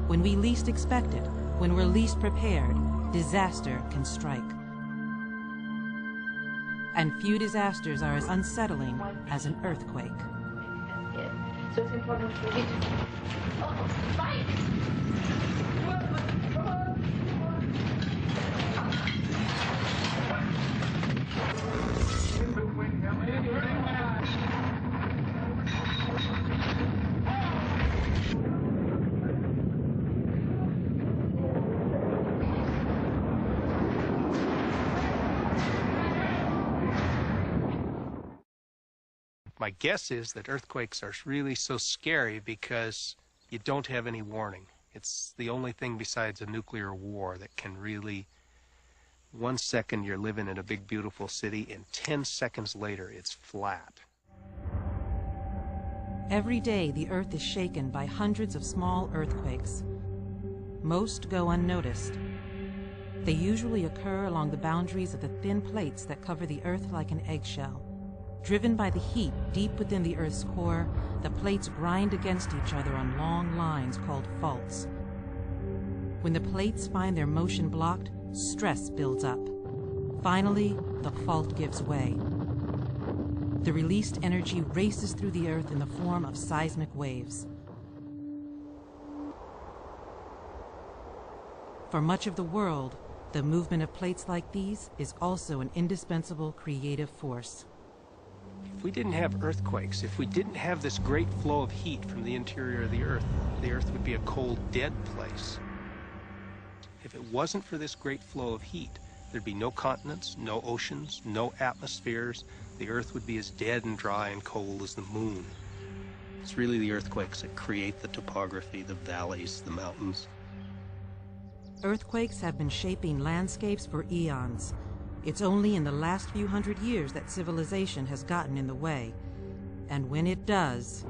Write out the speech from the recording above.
When we least expect it, when we're least prepared, disaster can strike. And few disasters are as unsettling as an earthquake. So it's important for you to... Oh, fight! My guess is that earthquakes are really so scary because you don't have any warning. It's the only thing besides a nuclear war that can really, 1 second you're living in a big beautiful city and 10 seconds later it's flat. Every day the Earth is shaken by hundreds of small earthquakes. Most go unnoticed. They usually occur along the boundaries of the thin plates that cover the Earth like an eggshell. Driven by the heat deep within the Earth's core, the plates grind against each other on long lines called faults. When the plates find their motion blocked, stress builds up. Finally, the fault gives way. The released energy races through the Earth in the form of seismic waves. For much of the world, the movement of plates like these is also an indispensable creative force. If we didn't have earthquakes, if we didn't have this great flow of heat from the interior of the Earth would be a cold, dead place. If it wasn't for this great flow of heat, there'd be no continents, no oceans, no atmospheres. The Earth would be as dead and dry and cold as the moon. It's really the earthquakes that create the topography, the valleys, the mountains. Earthquakes have been shaping landscapes for eons. It's only in the last few hundred years that civilization has gotten in the way. And when it does...